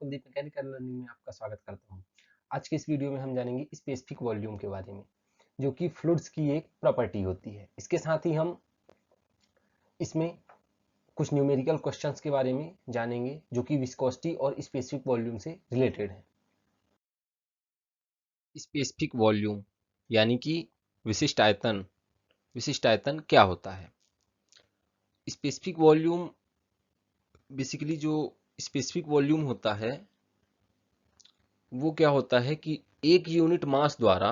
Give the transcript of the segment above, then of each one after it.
Kuldeep mechanical learning में आपका स्वागत करता हूं। आज के इस वीडियो में हम जानेंगे स्पेसिफिक वॉल्यूम के बारे में, जो कि फ्लूइड्स की एक प्रॉपर्टी होती है। इसके साथ ही हम इसमें कुछ न्यूमेरिकल क्वेश्चंस के बारे में जानेंगे, जो कि विस्कोसिटी और स्पेसिफिक वॉल्यूम से रिलेटेड है। स्पेसिफिक वॉल्यूम यानी कि विशिष्ट आयतन। विशिष्ट आयतन क्या होता है? स्पेसिफिक वॉल्यूम बेसिकली जो स्पेसिफिक वॉल्यूम होता है वो क्या होता है कि एक यूनिट मास द्वारा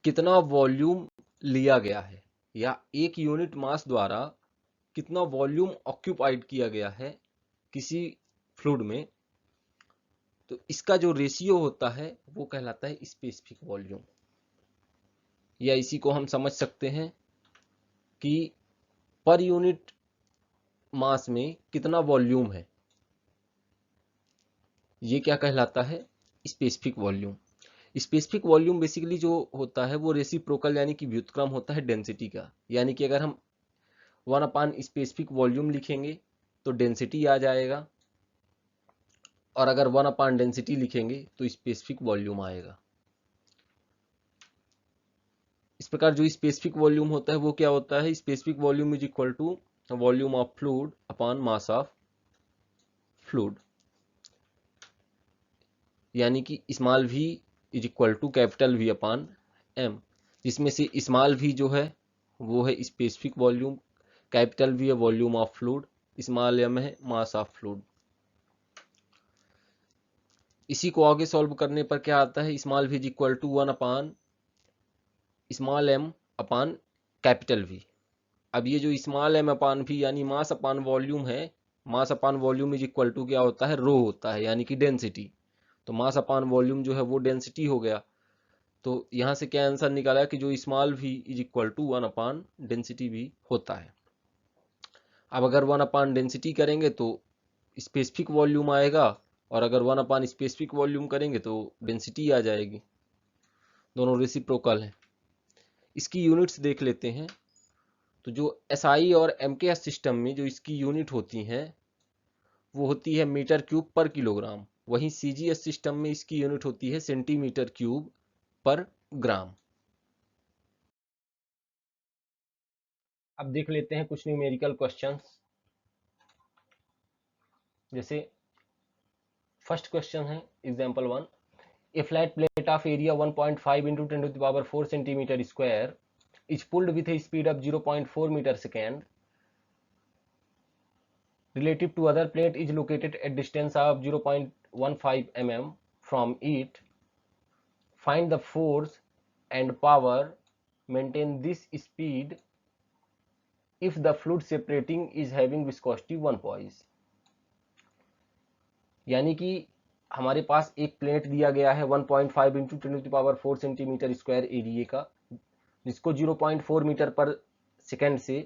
कितना वॉल्यूम लिया गया है, या एक यूनिट मास द्वारा कितना वॉल्यूम ऑक्यूपाइड किया गया है किसी फ्लूइड में, तो इसका जो रेशियो होता है वो कहलाता है स्पेसिफिक वॉल्यूम। या इसी को हम समझ सकते हैं कि पर यूनिट मास में कितना वॉल्यूम है, ये क्या कहलाता है? Specific volume. Specific volume basically जो होता है वो रेसिप्रोकल यानी कि व्युत्क्रम होता है डेंसिटी का। यानी कि अगर हम 1/, स्पेसिफिक वॉल्यूम लिखेंगे तो डेंसिटी आ जाएगा, और अगर 1/, डेंसिटी लिखेंगे तो स्पेसिफिक वॉल्यूम आएगा। इस प्रकार जो स्पेसिफिक वॉल्यूम होता है वो क्या होता है? Specific volume is equal to volume of fluid upon mass of fluid, यानी कि small v is equal to capital V upon m, जिसमें से स्मॉल v जो है वो है स्पेसिफिक वॉल्यूम, कैपिटल V है volume of fluid, small m है मास ऑफ फ्लूइड। इसी को आगे सॉल्व करने पर क्या आता है? Small v is equal to 1/, small m upon capital V। अब ये जो स्मॉल m अपॉन v यानी मास अपॉन वॉल्यूम है, mass upon volume is equal to क्या होता है? रो होता है, यानी कि डेंसिटी। तो मास अपॉन वॉल्यूम जो है वो डेंसिटी हो गया। तो यहां से क्या आंसर निकाला कि जो small v is equal to 1/, density v होता है। अब अगर 1/, डेंसिटी करेंगे तो स्पेसिफिक वॉल्यूम आएगा, और अगर 1/, स्पेसिफिक वॉल्यूम करेंगे तो डेंसिटी आ जाएगी। दोनों रेसिप्रोकल हैं। इसकी यूनिट्स देख लेते हैं। तो जो SI और MKS सिस्टम में जो इसकी यूनिट होती हैं वो होती है मीटर क्यूब पर किलोग्राम। वहीं CGS सिस्टम में इसकी यूनिट होती है सेंटीमीटर क्यूब पर ग्राम। अब देख लेते हैं कुछ न्यूमेरिकल क्वेश्चंस। जैसे फर्स्ट क्वेश्चन है example 1, A flat plate of area 1.5 into 10 to the power 4 centimeter square is pulled with a speed of 0.4 meter second. Relative to other plate is located at distance of 0.15 mm from it. Find the force and power maintain this speed if the fluid separating is having viscosity 1 poise. यानी कि हमारे पास एक plate दिया गया है 1.5 into 10⁴ centimetre square area का, जिसको 0.4 metre पर सेकेंड से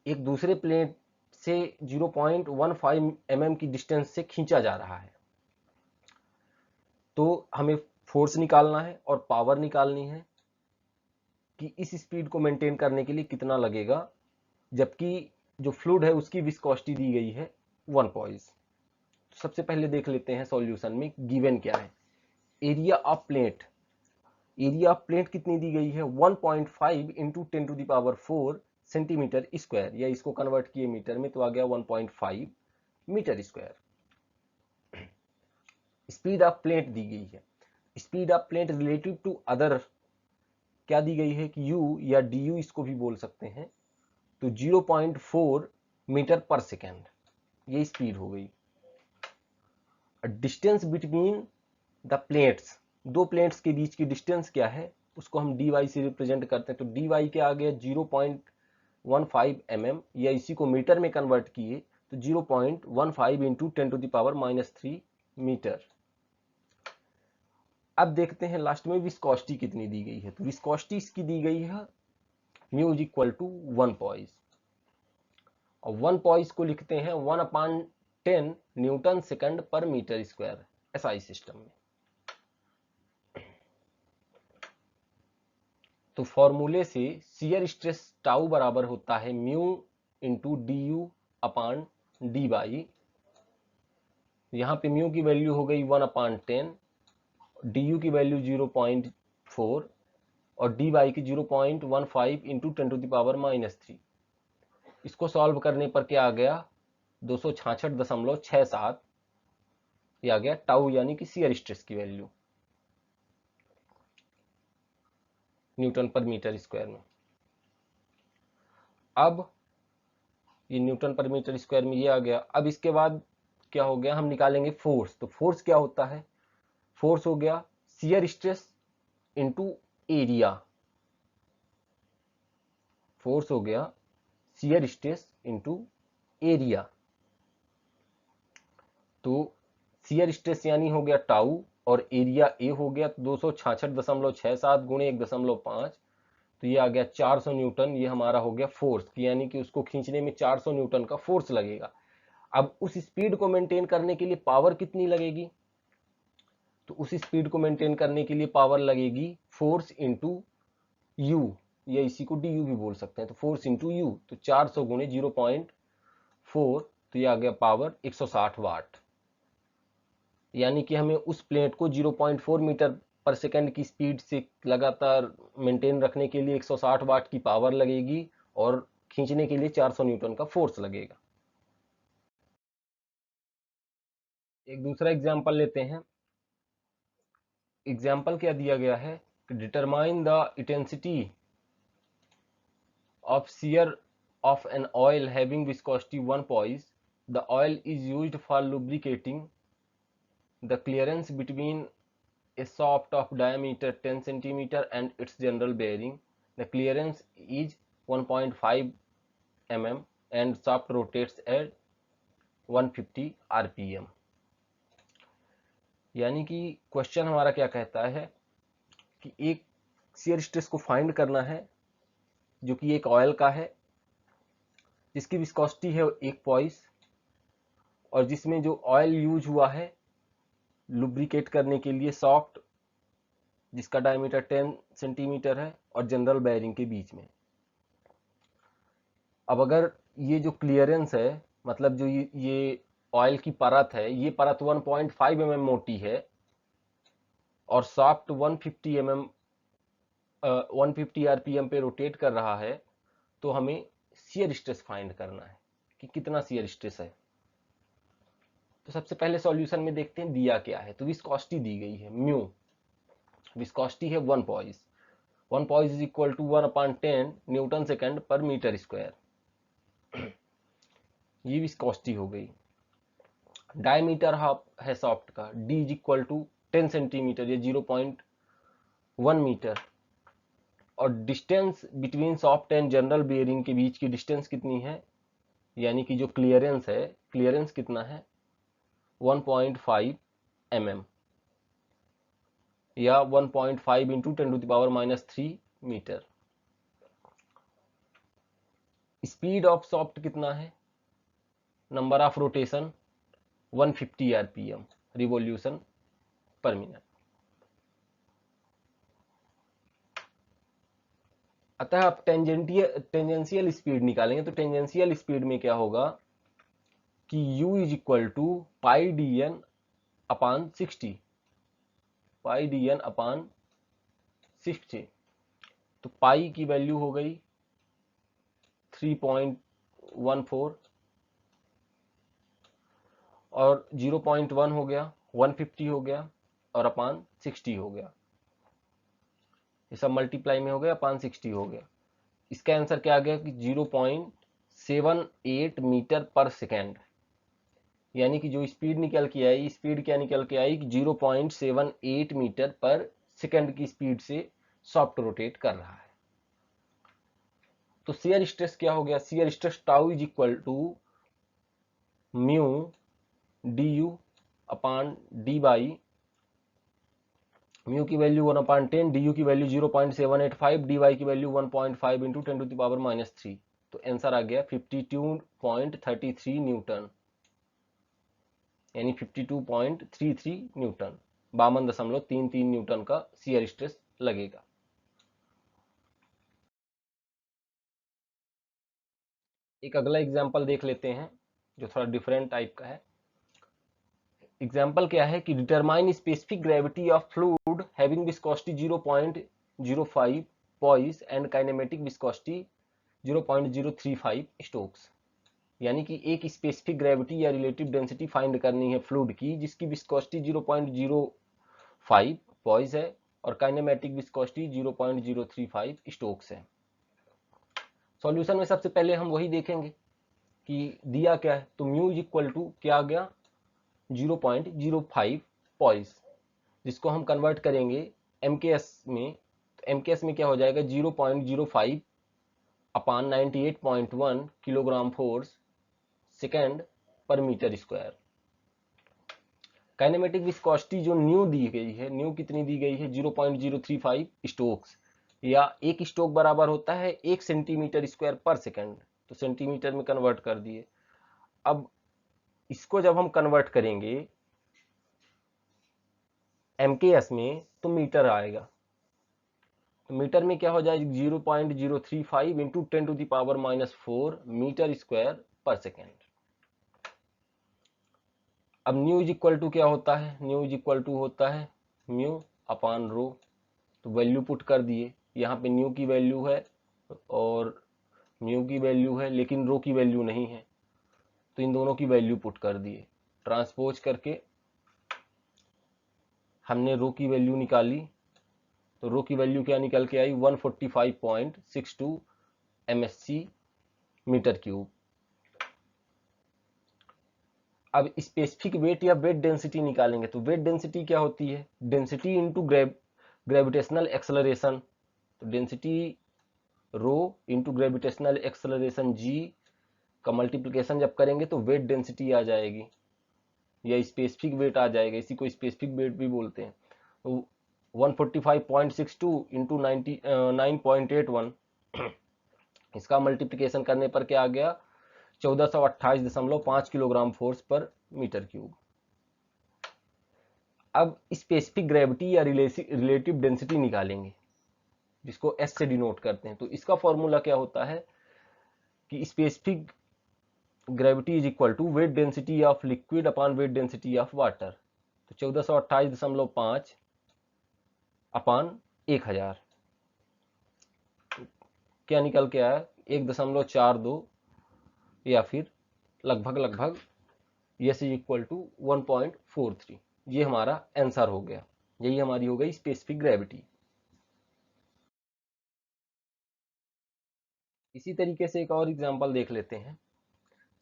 एक दूसरे प्लेट से 0.15 mm की डिस्टेंस से खींचा जा रहा है। तो हमें फोर्स निकालना है और पावर निकालनी है कि इस स्पीड को मेंटेन करने के लिए कितना लगेगा, जबकि जो फ्लूइड है उसकी विस्कोसिटी दी गई है 1 poise। सबसे पहले देख लेते हैं सॉल्यूशन में गिवन क्या है। Area of plate, area of plate कितनी दी गई है? 1.5 इंटू 10⁴ सेंटीमीटर स्क्वायर, या इसको कन्वर्ट किए मीटर में तो आ गया 1.5 meter square. Speed of plate दी गई है। Speed of plate relative to other क्या दी गई है कि u या du इसको भी बोल सकते हैं, तो 0.4 मीटर पर सेकेंड, ये स्पीड हो गई। डिस्टेंस बिटवीन द प्लेट्स, दो प्लेट्स के बीच की डिस्टेंस क्या है उसको हम dy से रिप्रेजेंट करते हैं। तो dy क्या आ गया? 0.15 mm, या इसी को मीटर में कन्वर्ट किए तो 0.15 इंटू 10⁻³ मीटर। अब देखते हैं लास्ट में विस्कोसिटी कितनी दी गई है। तो विस्कोसिटी इसकी दी गई है mu is equal to 1 poise, और 1 poise को लिखते हैं 1/10 न्यूटन सेकंड पर मीटर स्क्वायर SI सिस्टम में। तो फॉर्मूले से शियर स्ट्रेस टाउ बराबर होता है mu into D U upon D Y, यहाँ पे म्यू की वैल्यू हो गई 1/10, डी यू की वैल्यू 0.4 और डी वाई की 0.15 इंटू 10⁻³ इसको सॉल्व करने पर क्या आ गया 266.67 ये आ गया टाउ यानी कि शियर स्ट्रेस की वैल्यू न्यूटन पर मीटर स्क्वायर में। अब ये न्यूटन पर मीटर स्क्वायर में ये आ गया। अब इसके बाद क्या हो गया, हम निकालेंगे फोर्स। तो फोर्स क्या होता है, फोर्स हो गया shear stress into area. Force हो गया शियर स्ट्रेस इंटू एरिया। तो शियर स्ट्रेस यानी हो गया टाउ और एरिया ए हो गया 266.67 गुणे 1.5, तो ये आ गया 400 न्यूटन। ये हमारा हो गया फोर्स, यानी कि उसको खींचने में 400 न्यूटन का फोर्स लगेगा। अब उस स्पीड को मेंटेन करने के लिए पावर कितनी लगेगी, तो उस स्पीड को मेंटेन करने के लिए पावर लगेगी फोर्स इंटू यू, या इसी को डी यू भी बोल सकते हैं। तो फोर्स इंटू यू, तो 400 गुणे 0.4, तो ये आ गया पावर 160 वाट। यानी कि हमें उस प्लेट को 0.4 मीटर पर सेकंड की स्पीड से लगातार मेंटेन रखने के लिए 160 वाट की पावर लगेगी और खींचने के लिए 400 न्यूटन का फोर्स लगेगा। एक दूसरा एग्जांपल लेते हैं। एग्जांपल क्या दिया गया है कि determine the intensity of shear of an oil having viscosity 1 poise. The oil is used for lubricating. The clearance between a shaft of diameter 10 cm and its general bearing. The clearance is 1.5 mm and shaft rotates at 150 rpm. यानी कि question हमारा क्या कहता है कि एक shear stress को find करना है जो कि एक ऑयल का है जिसकी विस्कोसिटी है 1 पॉइस और जिसमें जो ऑयल यूज हुआ है लुब्रिकेट करने के लिए सॉफ्ट जिसका डायमीटर 10 सेंटीमीटर है और जनरल बेयरिंग के बीच में। अब अगर ये जो क्लियरेंस है मतलब जो ये ऑयल की परत है ये परत 1.5 mm मोटी है और सॉफ्ट 150 आरपीएम पे रोटेट कर रहा है, तो हमें शियर स्ट्रेस फाइंड करना है कि कितना शियर स्ट्रेस है। तो सबसे पहले सॉल्यूशन में देखते हैं दिया क्या है। तो विस्कोसिटी दी गई है म्यू, विस्कोसिटी है 1 poise. 1 poise is equal to 1/10 newton second पर मीटर स्क्वायर। ये विस्कोसिटी हो गई। डायमीटर है सॉफ्ट का, D is equal to 10 centimetre या 0.1 मीटर और distance between shaft and journal bearing के बीच की डिस्टेंस कितनी है, यानी कि जो क्लियरेंस है, क्लियरेंस कितना है 1.5 mm या 1.5 into 10⁻³ metre. Speed of shaft कितना है, number of rotation 150 RPM revolution पर मिनट। अतः आप टेंजेंशियल स्पीड निकालेंगे तो टेंजेंशियल स्पीड में क्या होगा कि u is equal to pi D N upon 60, pi D N upon 60। तो पाई की वैल्यू हो गई 3.14 और 0.1 हो गया 150 हो गया और अपान 60 हो गया, ये सब मल्टीप्लाई में हो गया अपान 60 हो गया। इसका आंसर क्या आ गया कि 0.78 मीटर पर सेकेंड, यानी कि जो स्पीड निकल के आई, स्पीड क्या निकल के आई कि 0.78 मीटर पर सेकेंड की स्पीड से सॉफ्ट रोटेट कर रहा है। तो शियर स्ट्रेस क्या हो गया, shear stress tau is equal to mu D U upon D Y, mu की वैल्यू 1/10, डी यू की वैल्यू 0.785, डी वाई की वैल्यू 1.5 इंटू 10⁻³ तो आंसर आ गया 52.33 न्यूटन, यानी 52.33 न्यूटन, 52.33 न्यूटन का शियर स्ट्रेस लगेगा। एक अगला एग्जांपल देख लेते हैं जो थोड़ा डिफरेंट टाइप का है। एग्जाम्पल क्या है कि determine specific gravity of fluid having viscosity 0.05 poised and kinematic viscosity 0.035 Stokes. यानी कि एक स्पेसिफिक ग्रेविटी या रिलेटिव डेंसिटी फाइंड करनी है फ्लूइड की जिसकी विस्कोसिटी 0.05 पॉइस है और काइनेमेटिक विस्कोसिटी 0.035 स्टोक्स है। सॉल्यूशन में सबसे पहले हम वही देखेंगे कि दिया क्या है, तो म्यू इज इक्वल टू क्या आ गया 0.05 पॉइस, जिसको हम कन्वर्ट करेंगे एमकेएस में। तो एमकेएस में क्या हो जाएगा 0.05 अपान 98.1 किलोग्राम फोर्स सेकेंड पर मीटर स्क्वायर। काइनेमेटिक विस्कोसिटी जो न्यू दी गई है, न्यू कितनी दी गई है 0.035 स्टोक्स, या एक स्टोक बराबर होता है 1 सेंटीमीटर स्क्वायर पर सेकेंड, तो सेंटीमीटर में कन्वर्ट कर दिए। अब इसको जब हम कन्वर्ट करेंगे एमकेएस में तो मीटर आएगा, तो मीटर में क्या हो जाएगा 0.035 इंटू 10⁻⁻⁴ मीटर स्क्वायर पर सेकेंड। अब न्यू इज इक्वल टू क्या होता है, न्यू इज इक्वल टू होता है म्यू अपान रो, तो वैल्यू पुट कर दिए। यहाँ पे न्यू की वैल्यू है और म्यू की वैल्यू है, लेकिन रो की वैल्यू नहीं है, तो इन दोनों की वैल्यू पुट कर दिए। ट्रांसपोज करके हमने रो की वैल्यू निकाली, तो रो की वैल्यू क्या निकल के आई 145.62 MSc मीटर क्यूब। अब स्पेसिफिक वेट या वेट डेंसिटी निकालेंगे, तो वेट डेंसिटी क्या होती है, डेंसिटी इंटू ग्रेविटेशनल एक्सेलरेशन, तो density rho into gravitational acceleration G का मल्टीप्लिकेशन जब करेंगे तो वेट डेंसिटी आ जाएगी या स्पेसिफिक वेट आ जाएगा, इसी को स्पेसिफिक वेट भी बोलते हैं। तो 145.62 इंटू 9.81 इसका मल्टीप्लिकेशन करने पर क्या आ गया 1428.5 किलोग्राम फोर्स पर मीटर क्यूब। अब स्पेसिफिक ग्रेविटी या रिलेटिव डेंसिटी निकालेंगे, जिसको एस से डिनोट करते हैं। तो इसका फॉर्मूला क्या होता है कि specific gravity is equal to weight density of liquid upon weight density of water, तो 1428.5 अपान 1000 क्या निकल के आया 1.42 या फिर लगभग यस इज इक्वल टू 1.43। ये हमारा आंसर हो गया, यही हमारी हो गई स्पेसिफिक ग्रेविटी। इसी तरीके से एक और एग्जांपल देख लेते हैं।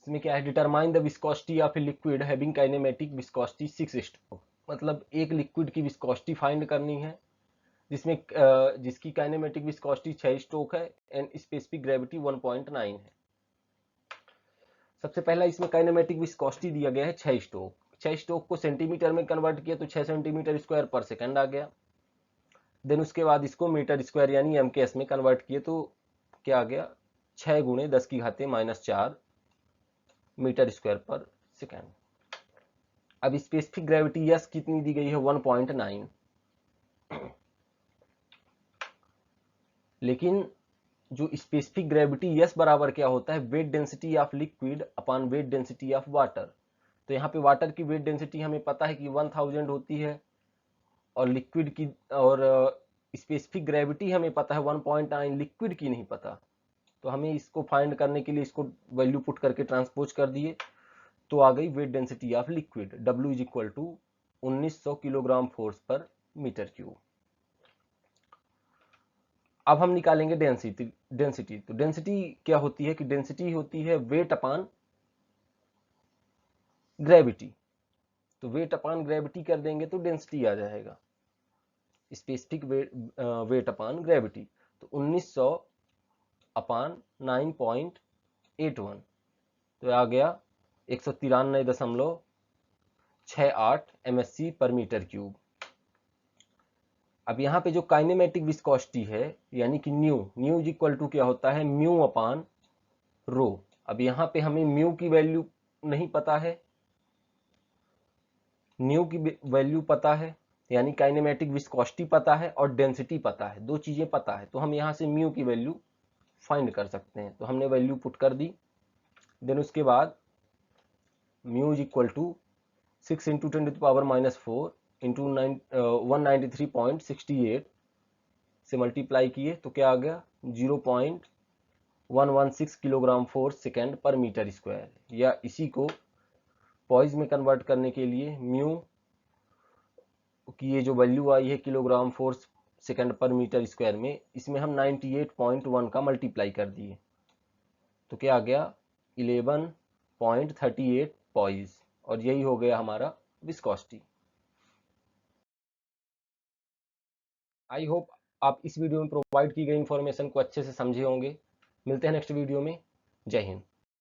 इसमें क्या है, determine the viscosity of a liquid having kinematic viscosity 6 stroke, मतलब एक लिक्विड की विस्कोसिटी फाइंड करनी है जिसमें जिसकी काइनेमेटिक विस्कोसिटी 6 स्ट्रोक है एंड स्पेसिफिक ग्रेविटी 1.9 है। सबसे पहला इसमें काइनेमेटिक विस्कोसिटी दिया गया है 6 स्ट्रोक। 6 स्ट्रोक को सेंटीमीटर में कन्वर्ट किया तो 6 सेंटीमीटर स्क्वायर पर सेकंड आ गया। देन उसके बाद इसको मीटर स्क्वायर यानी एमकेएस में कन्वर्ट किए तो क्या आ गया 6 गुणे 10⁻⁴ मीटर स्क्वायर पर सेकंड। अब स्पेसिफिक ग्रेविटी यस कितनी दी गई है 1.9, लेकिन जो स्पेसिफिक ग्रेविटी यस बराबर क्या होता है wait density of liquid upon weight density of water. तो यहाँ पे वाटर की वेट डेंसिटी हमें पता है कि 1000 होती है और लिक्विड की और स्पेसिफिक ग्रेविटी हमें पता है 1.9, लिक्विड की नहीं पता। तो हमें इसको फाइंड करने के लिए इसको वैल्यू पुट करके ट्रांसपोज कर दिए तो आ गई weight density of liquid W is equal to 1900 kilogram force पर मीटर क्यूब। अब हम निकालेंगे डेंसिटी। तो डेंसिटी क्या होती है कि डेंसिटी होती है वेट अपान ग्रेविटी, तो वेट अपान ग्रेविटी कर देंगे तो डेंसिटी आ जाएगा स्पेसिफिक वेट अपान ग्रेविटी। तो 1900 अपान 9.81 तो आ गया 193.68 MSc पर मीटर क्यूब। अब यहाँ पे जो काइनेमेटिक विस्कोसिटी है यानी कि न्यू इज इक्वल टू क्या होता है म्यू अपान रो। अब यहाँ पे हमें म्यू की वैल्यू नहीं पता है, न्यू की वैल्यू पता है यानी काइनेमेटिक विस्कोसिटी पता है और डेंसिटी पता है, दो चीजें पता है, तो हम यहाँ से म्यू की वैल्यू फाइंड कर सकते हैं। तो हमने वैल्यू पुट कर दी। देन उसके बाद mu is equal to 6 into 10⁻⁻4 into 193.68 से मल्टीप्लाई किए तो क्या आ गया 0.116 किलोग्राम फोर्स सेकेंड पर मीटर स्क्वायर, या इसी को पॉइज में कन्वर्ट करने के लिए म्यू की ये जो वैल्यू आई है किलोग्राम फोर्स सेकेंड पर मीटर स्क्वायर में, इसमें हम 98.1 का मल्टीप्लाई कर दिए तो क्या आ गया 11.38 पॉइज, और यही हो गया हमारा विस्कोसिटी। आई होप आप इस वीडियो में प्रोवाइड की गई इंफॉर्मेशन को अच्छे से समझे होंगे। मिलते हैं नेक्स्ट वीडियो में। जय हिंद।